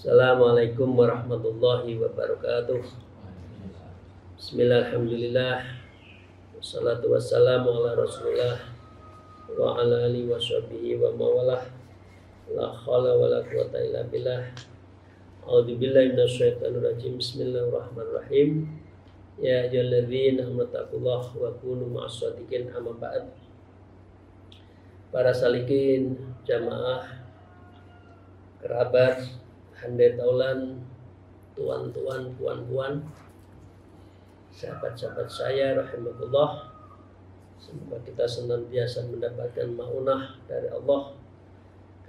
Assalamualaikum warahmatullahi wabarakatuh. Bismillahirrahmanirrahim. Wassalatu wassalamu ala rasulillah wa ala alihi wa sahbihi wa mawalah. La hawla wa la quwata illa billah. A'udzu billahi minasyaitonir rajim. Bismillahirrahmanirrahim. Ya ayyuhalladzina amanu taqullaha wa kunu ma'as-shadiqin, amma ba'd. Para salikin, jamaah, kerabat, handai taulan, tuan-tuan, puan-puan, sahabat-sahabat saya rahimakumullah, semoga kita senantiasa mendapatkan maunah dari Allah.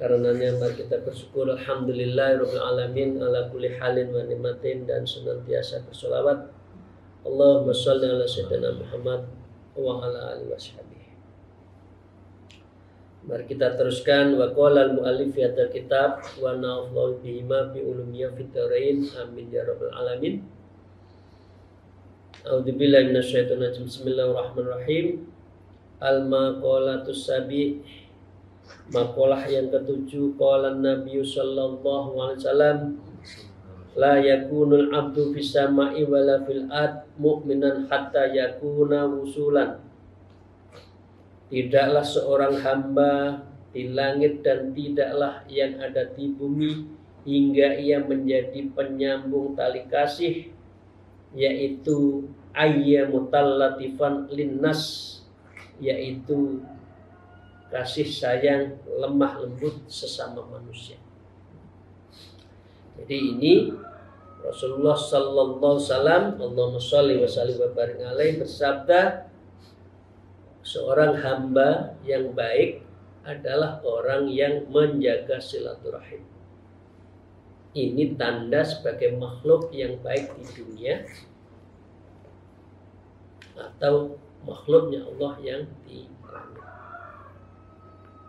Karenanya mari kita bersyukur, alhamdulillahirabbil alamin ala kulli halin wa nikmatin, dan senantiasa bersolawat Allahumma shalli ala sayyidina Muhammad wa ala alihi washabihi. Mari kita teruskan. Wa qala al-mu'allif fi hadzal kitab wa nafa'u bihima bi ulumiyya fid dharain, amin ya rabbal alamin. A'udzu billahi minasyaitonir rajim. Bismillahirrahmanirrahim. Al-maqalatus sabi, maqalah yang ketujuh. Qala Nabi sallallahu alaihi wasallam, la yakunul abdu fis sama'i wala fil ard mu'minan hatta yakuna wusulan. Tidaklah seorang hamba di langit dan tidaklah yang ada di bumi hingga ia menjadi penyambung tali kasih, yaitu ayyamutallatifan linnas, yaitu kasih sayang lemah lembut sesama manusia. Jadi ini Rasulullah sallallahu alaihi wasallam, Allahumma shalli wa sallim wa barik alaihi, bersabda, seorang hamba yang baik adalah orang yang menjaga silaturahim. Ini tanda sebagai makhluk yang baik di dunia atau makhluknya Allah yang di langit.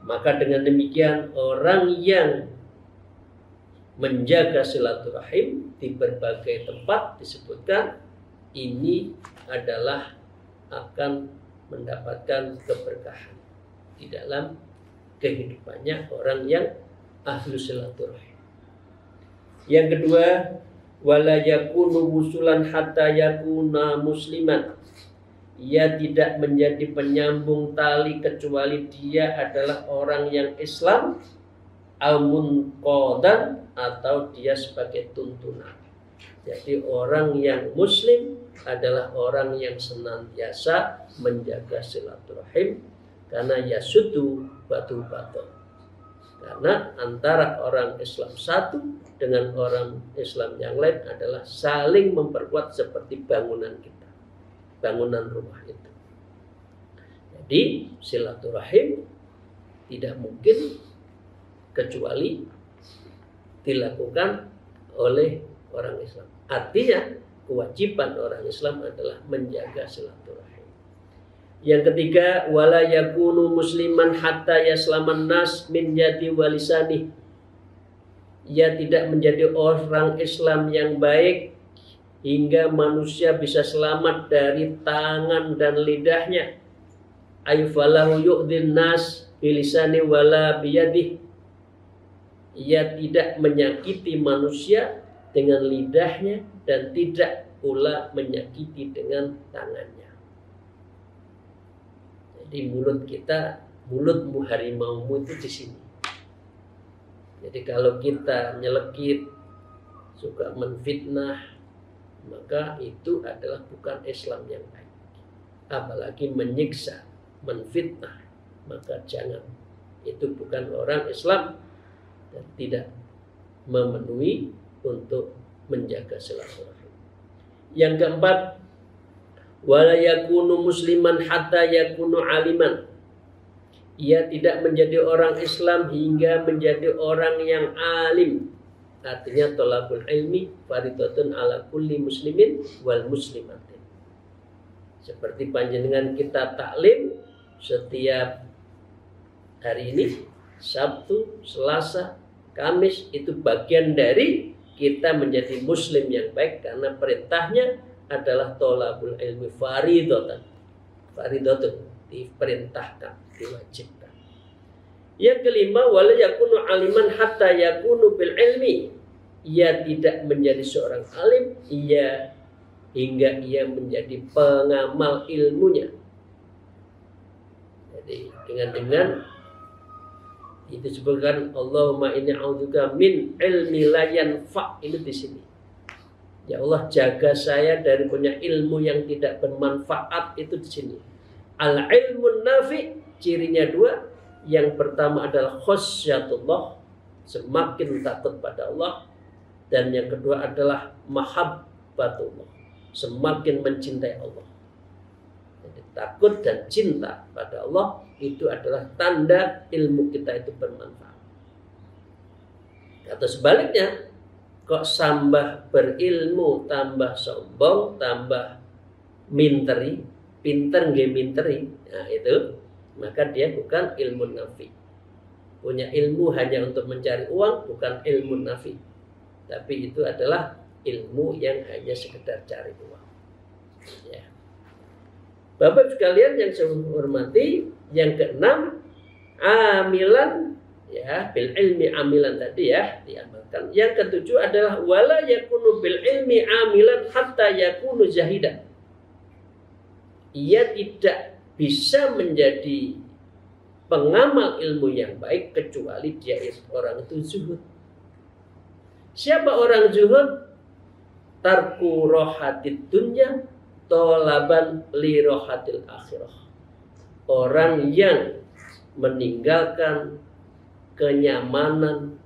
Maka dengan demikian orang yang menjaga silaturahim di berbagai tempat disebutkan ini adalah akan mendapatkan keberkahan di dalam kehidupannya orang yang ahlu silaturahim. Yang kedua, wala yakunu wusulan hatta yakuna musliman. Ia tidak menjadi penyambung tali kecuali dia adalah orang yang Islam, al-munqadan, atau dia sebagai tuntunan. Jadi orang yang muslim adalah orang yang senantiasa menjaga silaturahim, karena yasudu batul batul. Karena antara orang Islam satu dengan orang Islam yang lain adalah saling memperkuat seperti bangunan kita, bangunan rumah itu. Jadi silaturahim tidak mungkin kecuali dilakukan oleh orang Islam. Artinya kewajiban orang Islam adalah menjaga silaturahim. Yang ketiga, wala yakunu musliman hatta yaslaman nas min yadi walisani. Ia tidak menjadi orang Islam yang baik hingga manusia bisa selamat dari tangan dan lidahnya. Ayfalahu yu'dhin nas bilisani wala biyadih. Ia tidak menyakiti manusia dengan lidahnya dan tidak pula menyakiti dengan tangannya. Jadi mulut kita, mulutmu harimaumu itu di sini. Jadi kalau kita nyelekit, suka menfitnah, maka itu adalah bukan Islam yang baik. Apalagi menyiksa, menfitnah, maka jangan. Itu bukan orang Islam dan tidak memenuhi untuk menjaga silaturahim. Yang keempat, wala yakunu musliman hatta yakunu aliman. Ia tidak menjadi orang Islam hingga menjadi orang yang alim. Artinya thalabul ilmi fardhatun ala kulli muslimin wal muslimatin. Seperti panjenengan kita taklim setiap hari ini, Sabtu, Selasa, Kamis, itu bagian dari kita menjadi muslim yang baik karena perintahnya adalah tolabul ilmi faridatan. Faridatun, diperintahkan, diwajibkan. Yang kelima, wala yakunu aliman hatta yakunu bil ilmi. Ia tidak menjadi seorang alim, hingga ia menjadi pengamal ilmunya. Jadi dengan itu disebutkan Allahumma inni a'udzubika min ilmi la yanfa', ini di sini. Ya Allah, jaga saya dari punya ilmu yang tidak bermanfaat, itu di sini. Al ilmun nafi, cirinya dua. Yang pertama adalah khasyatullah, semakin takut pada Allah, dan yang kedua adalah mahabbatullah, semakin mencintai Allah. Jadi takut dan cinta pada Allah itu adalah tanda ilmu kita itu bermanfaat. Atau sebaliknya, kok sambah berilmu tambah sombong, tambah minteri, pinter nggih minteri, nah itu maka dia bukan ilmu nafi. Punya ilmu hanya untuk mencari uang bukan ilmu nafi, tapi itu adalah ilmu yang hanya sekedar cari uang. Ya. Bapak sekalian yang saya hormati, yang keenam, amilan, ya, bil ilmi amilan tadi ya diamalkan. Yang ketujuh adalah wala yakunu bil ilmi amilan hatta yakunu zahidan. Ia tidak bisa menjadi pengamal ilmu yang baik kecuali dia orang itu zuhud. Siapa orang zuhud? Tarku rohatid dunya tolaban li rohatil akhirah. Orang yang meninggalkan kenyamanan,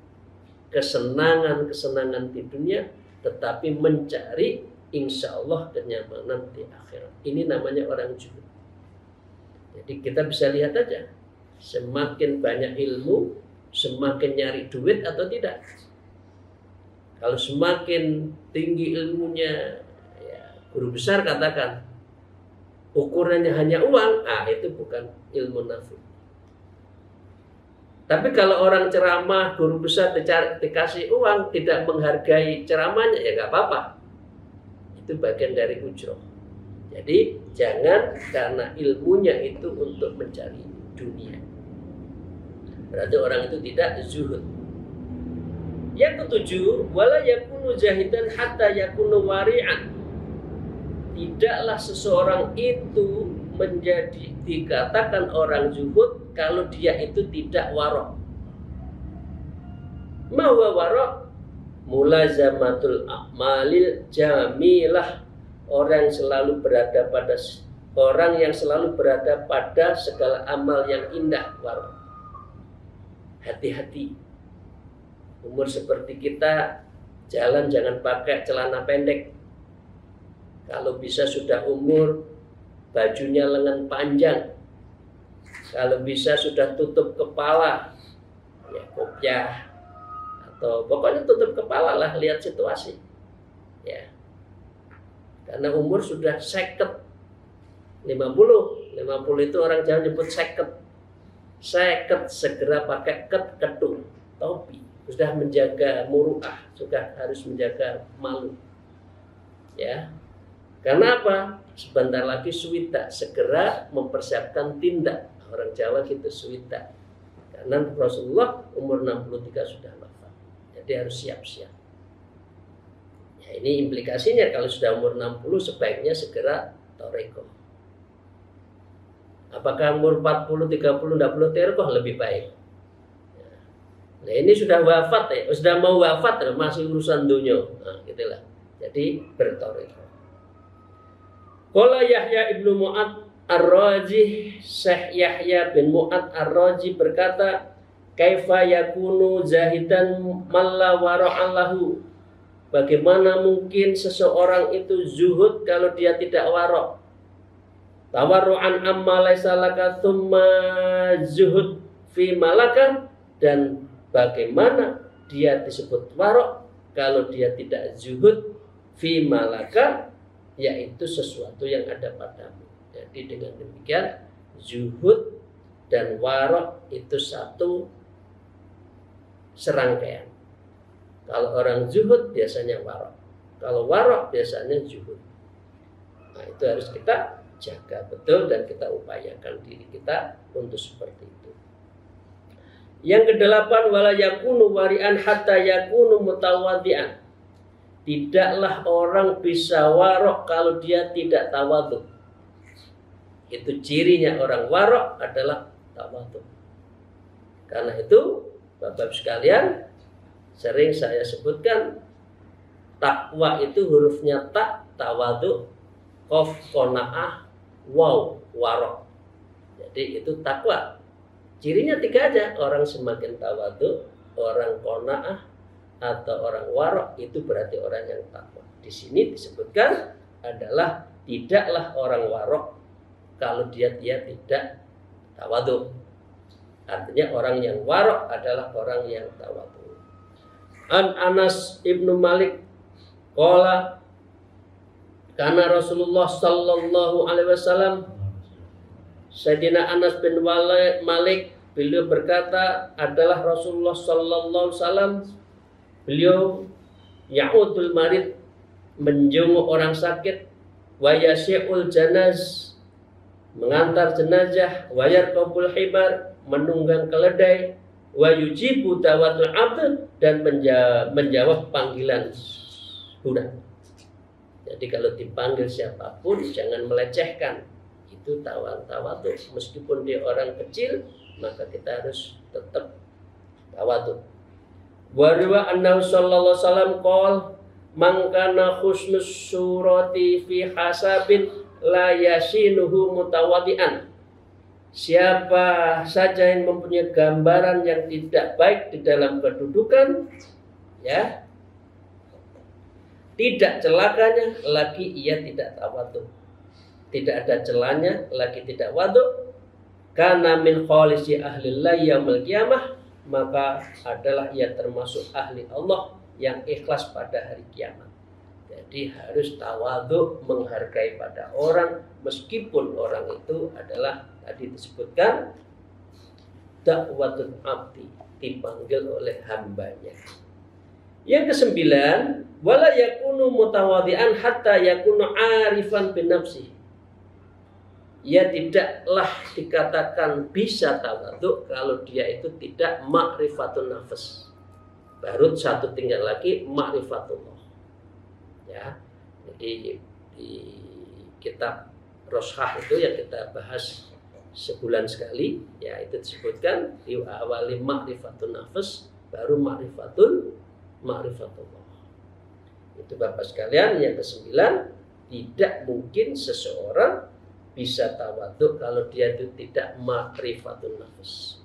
kesenangan di dunia, tetapi mencari insya Allah kenyamanan di akhirat. Ini namanya orang zuhud. Jadi kita bisa lihat aja, semakin banyak ilmu, semakin nyari duit atau tidak. Kalau semakin tinggi ilmunya, ya, guru besar katakan, ukurannya hanya uang, itu bukan ilmu nafi. Tapi kalau orang ceramah, guru besar dikasih uang, tidak menghargai ceramahnya, ya nggak apa-apa. Itu bagian dari ujroh. Jadi jangan karena ilmunya itu untuk mencari dunia. Berarti orang itu tidak zuhud. Yang ketujuh, wala yakunu zahidan hatta yakunu wari'an. Tidaklah seseorang itu menjadi dikatakan orang zuhud kalau dia itu tidak warok. Ma huwa warok? Mulazamatul a'malil jamilah. Orang yang selalu berada pada segala amal yang indah. Warok. Hati-hati. Umur seperti kita, jalan jangan pakai celana pendek. Kalau bisa sudah umur, bajunya lengan panjang. Kalau bisa sudah tutup kepala, ya kopiah, atau pokoknya tutup kepala lah, lihat situasi. Ya. Karena umur sudah 50, 50 itu orang Jawa nyebut 50. 50 segera pakai ketung, topi. Sudah menjaga muruah, sudah harus menjaga malu. Ya. Karena apa? Sebentar lagi suwita, segera mempersiapkan tindak. Orang Jawa gitu suwita. Karena Rasulullah umur 63 sudah wafat. Jadi harus siap-siap. Ya, ini implikasinya kalau sudah umur 60 sebaiknya segera toreko. Apakah umur 40, 30 tidak perlu toreko? Lebih baik. Nah ini sudah wafat ya, sudah mau wafat ya, masih urusan dunia. Nah, gitulah. Jadi bertoreko. Qala Yahya ibnu Mu'ad Ar-Raji, Syekh Yahya bin Mu'ad Ar-Raji berkata, kaifa yakunu zahidan malla wara'allahu. Bagaimana mungkin seseorang itu zuhud kalau dia tidak warok? Tawarru'an amma laisa laka thumma zuhud fi malaka. Dan bagaimana dia disebut warok kalau dia tidak zuhud fi malaka, yaitu sesuatu yang ada padamu. Jadi dengan demikian zuhud dan warok itu satu serangkaian. Kalau orang zuhud biasanya warok, kalau warok biasanya zuhud. Nah, itu harus kita jaga betul dan kita upayakan diri kita untuk seperti itu. Yang kedelapan, wala yakunu wari'an hatta yakunu mutawadhi'an. Tidaklah orang bisa warok kalau dia tidak tawadhu. Itu cirinya orang warok adalah tawadhu. Karena itu Bapak sekalian, sering saya sebutkan takwa itu hurufnya tak, tawadhu, qaf, qanaah, waw, warok. Jadi itu takwa. Cirinya 3 aja, orang semakin tawadhu, orang qanaah, atau orang warok, itu berarti orang yang takwa. Di sini disebutkan adalah tidaklah orang warok kalau dia tidak tawadhu. Artinya orang yang warok adalah orang yang tawadhu. An Anas ibnu Malik qala kana Rasulullah sallallahu alaihi wasallam, Sayyidina Anas bin Malik beliau berkata adalah Rasulullah sallallahu alaihi wasallam, beliau ya'udul marid, menjenguk orang sakit, wa yasyi'ul janaz, mengantar jenazah, wa yarqabul himar, menunggang keledai, wa yujibu dawatul abd, dan menjawab panggilan budak. Jadi kalau dipanggil siapapun jangan melecehkan. Itu tawadhu. Meskipun dia orang kecil, maka kita harus tetap tawadhu. Wa riwa annahu sallallahu alaihi wasallam qol man kana husnus surati fi hasabin la yasinuhu mutawadhi'an. Siapa saja yang mempunyai gambaran yang tidak baik di dalam kedudukan, ya, tidak celakanya lagi ia tidak tawadhu. Tidak ada celanya lagi tidak wadhu. Karena min kholisi ahlillah yaumil qiyamah, maka adalah ia termasuk ahli Allah yang ikhlas pada hari kiamat. Jadi harus tawadhu, menghargai pada orang meskipun orang itu adalah tadi disebutkan dakwatul abdi, dipanggil oleh hambanya. Yang kesembilan, wala yakunu mutawadhi'an hatta yakunu arifan bin nafsi. Ia tidaklah dikatakan bisa tawadhu kalau dia itu tidak ma'rifatun nafs. Baru satu tinggal lagi ma'rifatullah. Ya. Jadi di kitab Roshah itu yang kita bahas sebulan sekali, ya itu disebutkan di awali ma'rifatun nafs, baru ma'rifatullah. Itu Bapak sekalian, yang kesembilan, tidak mungkin seseorang bisa tawadhu kalau dia itu tidak ma'rifatun nafs.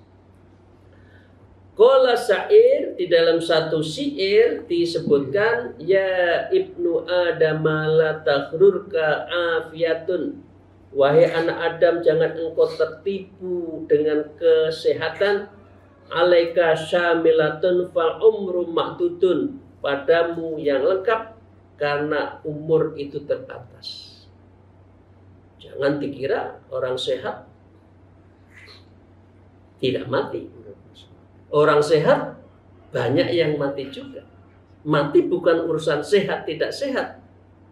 Qala syair, di dalam satu syair disebutkan, ya ibnu Adam la taghrurka afiyatun, wahai anak Adam jangan engkau tertipu dengan kesehatan, alaika syamilatun fal umru ma'dudun, padamu yang lengkap karena umur itu terbatas. Jangan dikira orang sehat tidak mati. Orang sehat banyak yang mati juga. Mati bukan urusan sehat tidak sehat.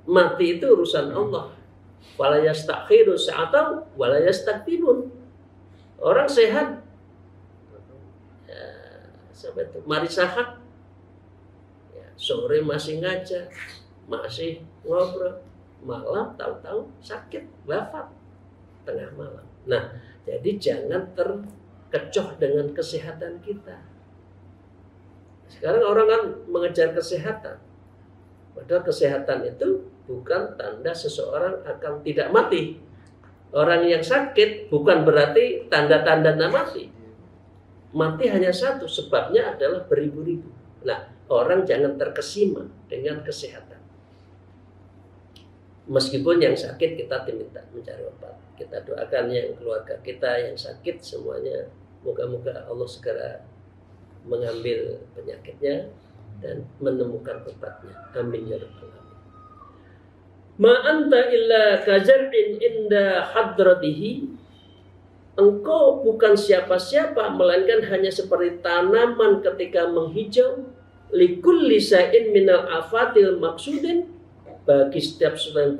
Mati itu urusan Allah. Wala yastakhiru sa'atan wala yastakbirun. Orang sehat, ya, sampai itu mari sahat, ya, sore masih ngajar, masih ngobrol, malam tahu-tahu sakit, wafat tengah malam. Nah, jadi jangan terkecoh dengan kesehatan kita. Sekarang orang kan mengejar kesehatan, padahal kesehatan itu bukan tanda seseorang akan tidak mati. Orang yang sakit bukan berarti tanda-tanda mati. Mati hanya satu, sebabnya adalah beribu-ribu. Nah, orang jangan terkesima dengan kesehatan. Meskipun yang sakit kita diminta mencari obat. Kita doakan yang keluarga kita yang sakit semuanya, moga-moga Allah segera mengambil penyakitnya dan menemukan obatnya. Amin ya rabbal alamin. Ma anta illa kazar'in inda hadratihi. Engkau bukan siapa-siapa melainkan hanya seperti tanaman ketika menghijau. Likulli sa'in minal afatil maksudin. Bagi setiap sesuatu yang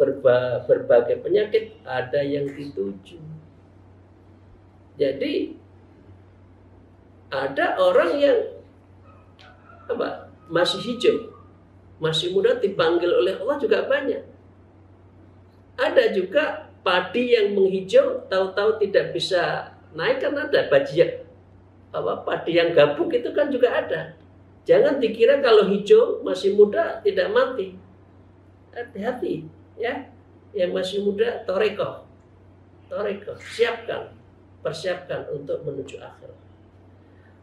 berbagai penyakit ada yang dituju. Jadi ada orang yang masih hijau, masih muda, dipanggil oleh Allah juga banyak. Ada juga padi yang menghijau, tahu-tahu tidak bisa naik karena ada bajia. Padi yang gabuk itu kan juga ada. Jangan dikira kalau hijau masih muda tidak mati. Hati-hati ya. Yang masih muda toreko, persiapkan untuk menuju akhirat.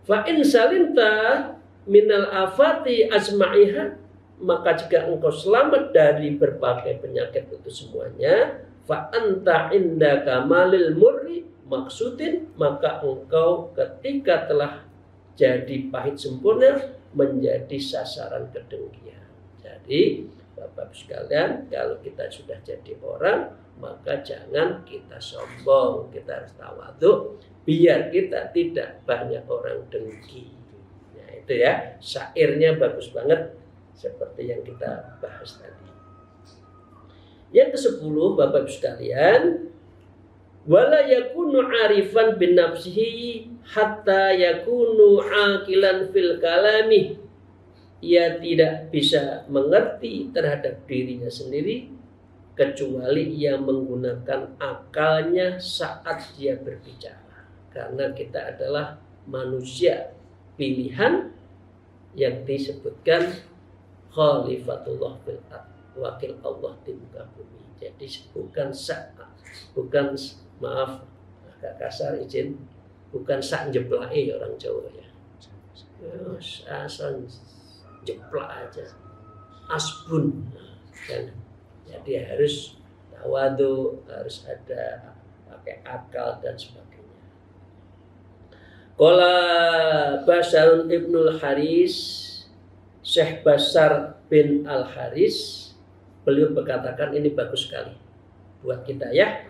Fa in salimta minal afati azma'iha, maka jika engkau selamat dari berbagai penyakit itu semuanya, fa anta inda kamalil murri maksudin, maka engkau ketika telah jadi pahit sempurna menjadi sasaran kedengkian. Jadi Bapak sekalian, kalau kita sudah jadi orang, maka jangan kita sombong, kita harus tawadhu, biar kita tidak banyak orang dengki. Nah itu ya, syairnya bagus banget seperti yang kita bahas tadi. Yang ke-10 Bapak sekalian, wala yakunu arifan bin nafsihi hatta yakunu aqilan fil kalami. Ia tidak bisa mengerti terhadap dirinya sendiri kecuali ia menggunakan akalnya saat dia berbicara. Karena kita adalah manusia pilihan yang disebutkan khalifatullah fil ardh, wakil Allah di muka bumi. Jadi bukan maaf agak kasar izin, bukan sak jeplai orang Jawa ya. Asal jeplak aja, asbun. Jadi harus tawadhu, harus ada pakai akal dan sebagainya. Qala Basharun Ibnul Haris, Syekh Bashar bin Al-Haris, beliau berkatakan, ini bagus sekali buat kita ya.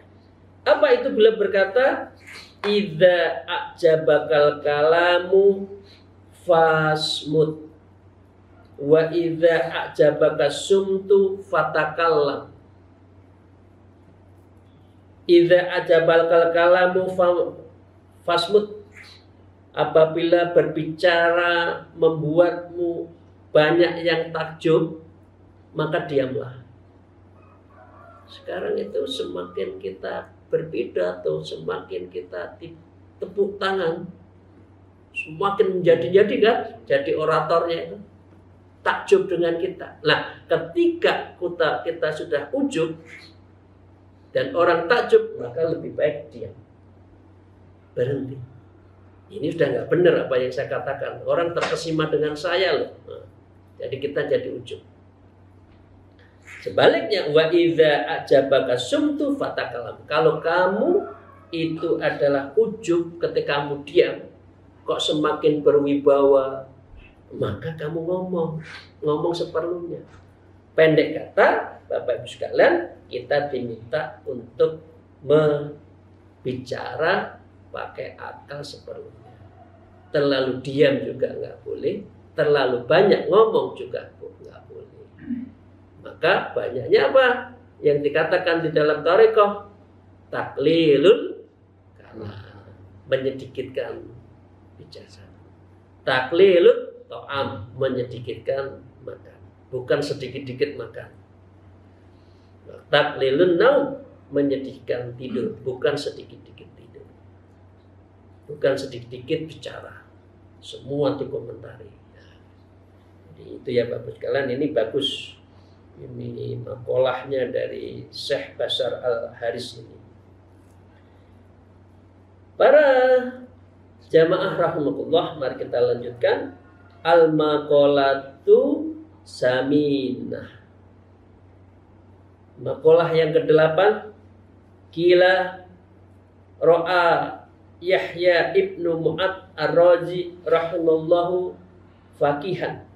Apa itu? Beliau berkata, idza a'jabakal kalamu fasmut wa idza a'jabaka sumtu fatakallam. Idza a'jabakal kalamu fasmut, apabila berbicara membuatmu banyak yang takjub, maka diamlah. Sekarang itu semakin kita berpidato, semakin kita tepuk tangan, semakin menjadi-jadi kan, jadi oratornya itu takjub dengan kita. Nah, ketika kita sudah ujub dan orang takjub, maka lebih baik diam, berhenti. Ini sudah nggak benar apa yang saya katakan. Orang terkesima dengan saya loh. Nah, jadi kita jadi ujub. Sebaliknya, wa idza a'jabaka sumtu fatakalam. Kalau kamu itu adalah ujub ketika kamu diam, kok semakin berwibawa, maka kamu ngomong seperlunya. Pendek kata, Bapak Ibu sekalian, kita diminta untuk berbicara pakai akal seperlunya. Terlalu diam juga nggak boleh, terlalu banyak ngomong juga nggak boleh. Maka banyaknya apa? Yang dikatakan di dalam thariqah, taklilul kalam, menyedikitkan bicara. Taklilul ta'am, menyedikitkan makan, bukan sedikit-sedikit makan. Taklilun naum, menyedikitkan tidur, bukan sedikit-sedikit tidur. Bukan sedikit-sedikit bicara, semua dikomentari. Jadi itu ya Bapak sekalian, ini bagus. Ini makolahnya dari Syekh Bashar Al-Haris ini. Para jamaah rahimakumullah, mari kita lanjutkan. Al-maqalatu saminah. Maqalah yang ke-8, kila ra'a Yahya ibnu Mu'ad ar-Razi rahimallahu faqihan.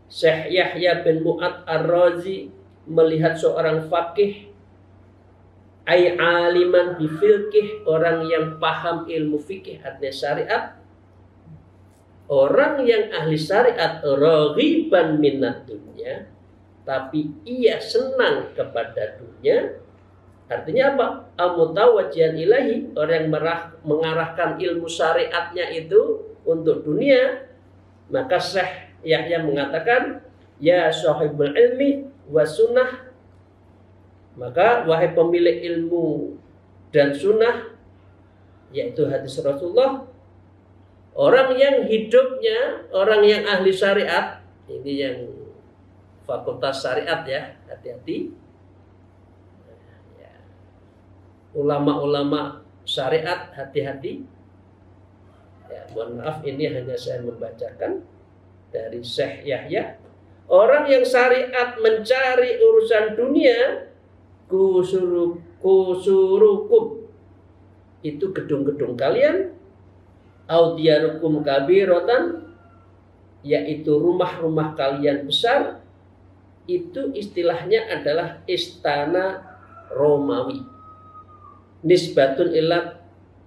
Syekh Yahya bin Mu'ad ar-Razi melihat seorang faqih, ay aliman bifilkih, orang yang paham ilmu fikih artinya syariat, orang yang ahli syariat, raghiban minat dunya, tapi ia senang kepada dunia. Artinya apa? Amutawajjihan ilahi, orang yang mengarahkan ilmu syariatnya itu untuk dunia. Maka Syekh Yahya mengatakan, ya sahibul ilmi wa sunnah, maka wahai pemilik ilmu dan sunnah, yaitu hadis Rasulullah, orang yang hidupnya, orang yang ahli syariat, ini yang fakultas syariat ya, hati-hati. Ulama-ulama syariat, hati-hati. Ya, mohon maaf, ini hanya saya membacakan dari Syekh Yahya. Orang yang syariat mencari urusan dunia, kusurukum, itu gedung-gedung kalian, audiarukum kabirotan, yaitu rumah-rumah kalian besar, itu istilahnya adalah istana Romawi. Nisbatun ila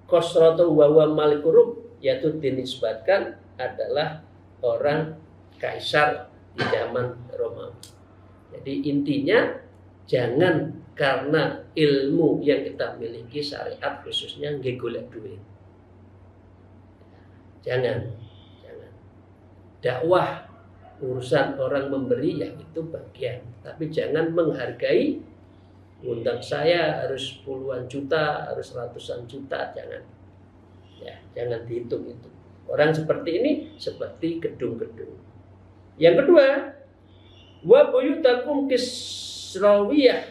kosrotu wawa malikurum, yaitu dinisbatkan adalah orang kaisar di zaman Romawi. Jadi intinya, jangan karena ilmu yang kita miliki syariat khususnya nggih golek duit. Jangan. Dakwah urusan orang memberi ya itu bagian, tapi jangan menghargai. Undang saya harus puluhan juta, harus ratusan juta, jangan. Ya, jangan dihitung itu. Orang seperti ini seperti gedung-gedung. Yang kedua, wa buyutakum kisrawiyah,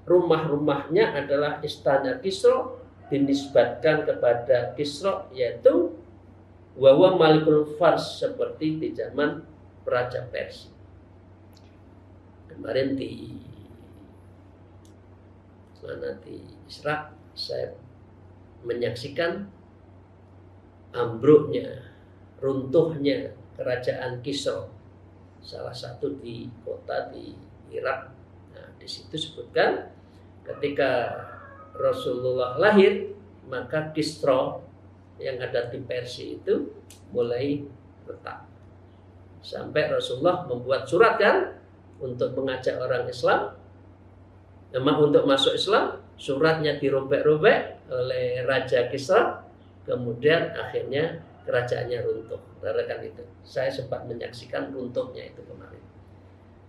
rumah-rumahnya adalah istana Kisra, dinisbatkan kepada Kisra, yaitu wawa malikul Fars, seperti di zaman Raja Persia. Kemarin di Isra saya menyaksikan ambruknya, runtuhnya kerajaan Kisra, salah satu di kota di Irak. Nah, di situ sebutkan ketika Rasulullah lahir, maka Kisra yang ada di Persia itu mulai retak. Sampai Rasulullah membuat surat kan untuk mengajak orang Islam. Memang untuk masuk Islam, suratnya dirobek-robek oleh Raja Kisra, kemudian akhirnya kerajaannya runtuh. Karena itu, saya sempat menyaksikan runtuhnya itu kemarin.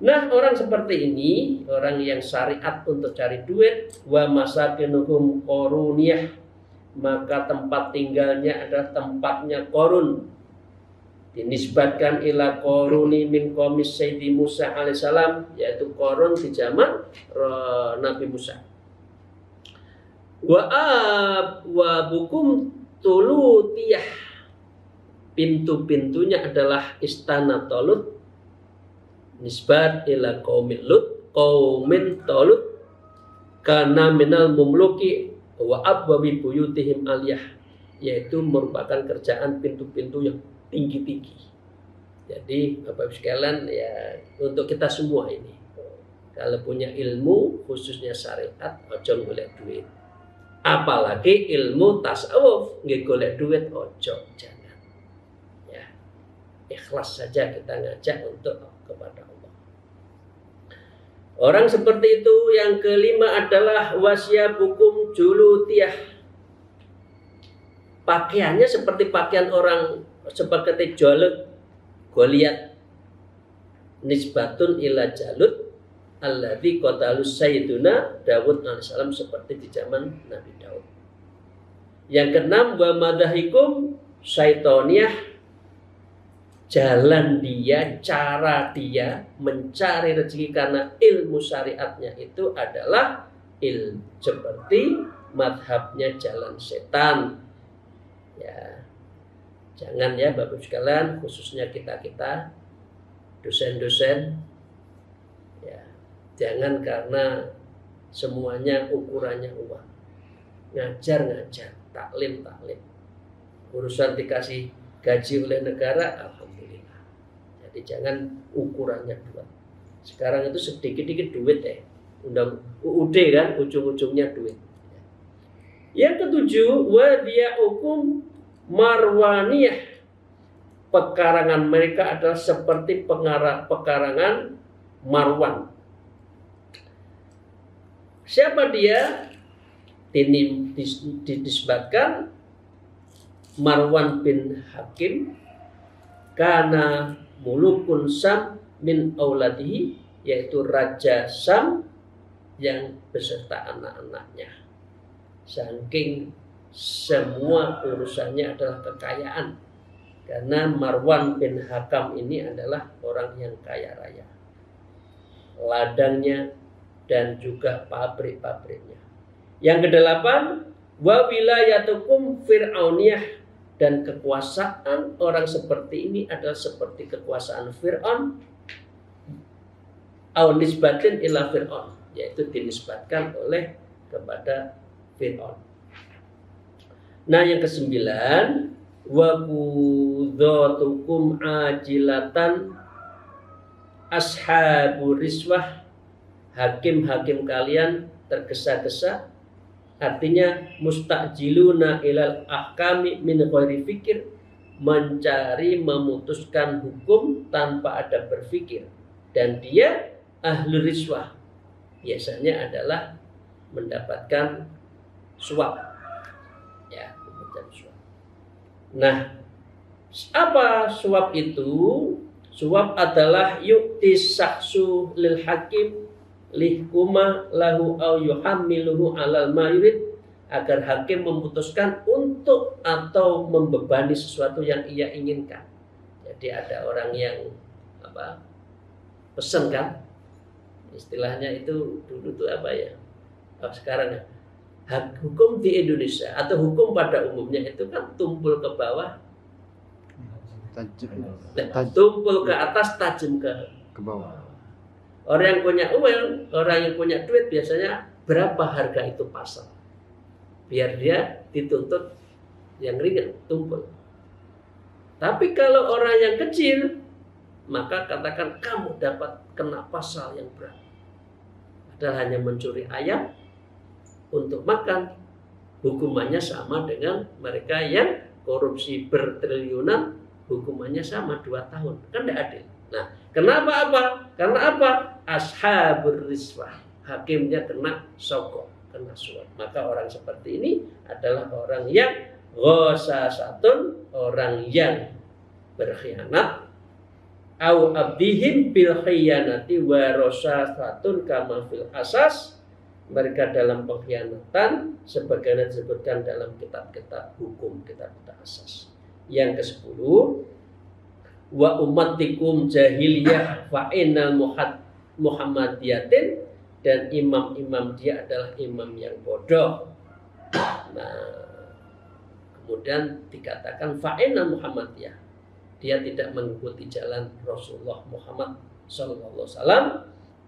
Nah, orang seperti ini, orang yang syariat untuk cari duit, wa masakinuhum qoruniyah, maka tempat tinggalnya adalah tempatnya Qorun. Dinisbatkan ila Qoruni min qomis Sayyidi Musa alaihissalam, yaitu Qorun di zaman Nabi Musa. Wa bukum tulutiyah, pintu-pintunya adalah istana Tolut, nisbat ila qaumin Tolut, karena minal mumluki wa abwabi buyutihim aliyah, yaitu merupakan kerjaan pintu-pintu yang tinggi-tinggi. Jadi Bapak Ibu sekalian, ya untuk kita semua ini, kalau punya ilmu khususnya syariat, ojo golek duit. Apalagi ilmu tasawuf, nggih golek duit ojo, jangan. Ya, ikhlas saja kita ngajak untuk kepada Allah. Orang seperti itu. Yang kelima adalah wasyabukum julutiyah, pakaiannya seperti pakaian orang seperti Jalut, Goliat, nisbatun ila Jalut alladzi qatalus sayyiduna Daud alaihissalam, seperti di zaman Nabi Daud. Yang keenam, wa madahikum syaitoniyah, jalan dia, cara dia mencari rezeki karena ilmu syariatnya itu adalah seperti madhabnya jalan setan. Ya, jangan ya Bapak sekalian, khususnya kita dosen-dosen, ya, jangan karena semuanya ukurannya uang. Ngajar, taklim. Urusan dikasih gaji oleh negara, alhamdulillah. Jadi jangan ukurannya dua. Sekarang itu sedikit-sedikit duit ya. Undang UUD kan, ujung-ujungnya duit. Yang ketujuh, wa dia hukum marwaniyah. Pekarangan mereka adalah seperti pekarangan Marwan. Siapa dia? Disebutkan Marwan bin Hakim karena mulukun Sam min auladihi, yaitu Raja Sam yang beserta anak-anaknya. Saking semua urusannya adalah kekayaan, karena Marwan bin Hakam ini adalah orang yang kaya raya, ladangnya dan juga pabrik-pabriknya. Yang kedelapan, wa wilayatukum fir'auniyah, dan kekuasaan orang seperti ini adalah seperti kekuasaan Fir'aun, au nisbatin ila Fir'aun, yaitu dinisbatkan oleh kepada Fir'aun. Nah, yang kesembilan, wa qudatukum ajilatan ashabu riswah, hakim-hakim kalian tergesa-gesa, artinya mustajiluna ilal ahkami min ghairi fikir, mencari memutuskan hukum tanpa ada berpikir. Dan dia ahli riswah, biasanya adalah mendapatkan suap, ya, mendapatkan suap. Nah, apa suap itu? Suap adalah yu'tis saksu lil hakim lihkuma lahu au yuhammiluhu alal mayrid, agar hakim memutuskan untuk atau membebani sesuatu yang ia inginkan. Jadi ada orang yang pesan kan, istilahnya itu dulu tuh apa ya, sekarang ya, hukum di Indonesia atau hukum pada umumnya itu kan tumpul ke bawah, tumpul ke atas, tajam ke bawah. Orang yang punya uang, orang yang punya duit biasanya berapa harga itu pasar, biar dia dituntut yang ringan, tumpul. Tapi kalau orang yang kecil, maka katakan kamu dapat kena pasal yang berat. Padahal hanya mencuri ayam untuk makan, hukumannya sama dengan mereka yang korupsi bertriliunan, hukumannya sama 2 tahun. Kan tidak adil. Nah, kenapa apa? Karena apa? Ashabur riswah, hakimnya kena sogok, kena suap. Maka orang seperti ini adalah orang yang ghasasatun, orang yang berkhianat, au abdihim bil khiyanati wa rasasatun kama fil asas, mereka dalam pengkhianatan sebagaimana disebutkan dalam kitab-kitab hukum, kitab-kitab asas. Yang ke-10, wa ummatikum jahiliyah fa innal muhammadiyatin, dan imam-imam dia adalah imam yang bodoh. Nah, kemudian dikatakan fa innal muhammadiyah, dia tidak mengikuti jalan Rasulullah Muhammad sallallahu alaihi wasallam,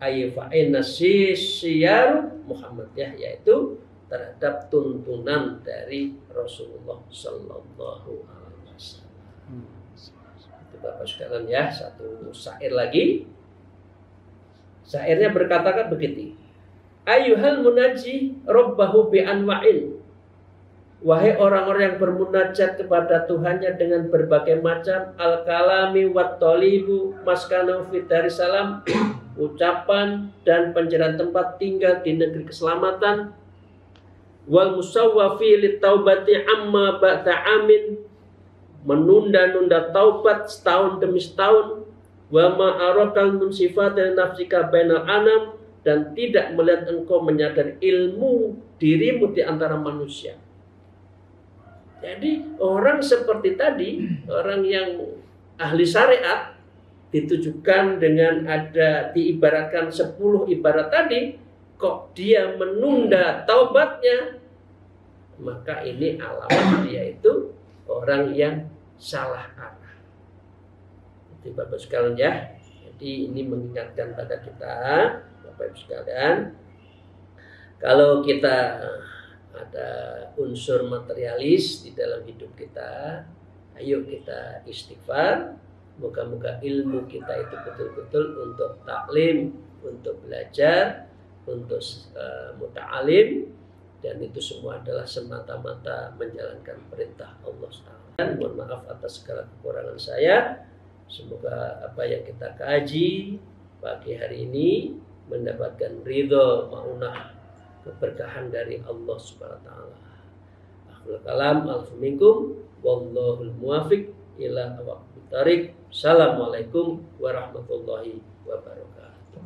ay fa inna siyar Muhammadiyah, yaitu terhadap tuntunan dari Rasulullah sallallahu alaihi wasallam. Itu Bapak sekalian ya, satu syair lagi. Syairnya berkatakan begitu. Ayyuhal munaji rabbahu bi anwa'in. Wahai orang-orang yang bermunajat kepada Tuhannya dengan berbagai macam al-kalami wat talibu maskanu fid salam, ucapan dan pencarian tempat tinggal di negeri keselamatan, wal musawwafi lit taubati amma ba'da amin, menunda-nunda taubat setahun demi setahun, wa ma arakal min sifatil nafsika bainal anam, dan tidak melihat engkau menyadari ilmu dirimu di antara manusia. Jadi orang seperti tadi, orang yang ahli syariat, ditujukan dengan ada diibaratkan 10 ibarat tadi, kok dia menunda taubatnya, maka ini alamat dia itu orang yang salah arah. Itu Bapak sekalian ya. Jadi ini mengingatkan pada kita, Bapak Ibu sekalian, kalau kita ada unsur materialis di dalam hidup kita, ayo kita istighfar, Moga-moga ilmu kita itu betul-betul untuk taklim, untuk belajar, untuk muta'alim, dan itu semua adalah semata-mata menjalankan perintah Allah Ta'ala. Dan mohon maaf atas segala kekurangan saya. Semoga apa yang kita kaji pagi hari ini mendapatkan ridho, maunah, keberkahan dari Allah Subhanahu wa taala. Akhirul kalam, alfu minkum, wallahul muwafiq ila aqwamit thariq. Assalamualaikum warahmatullahi wabarakatuh.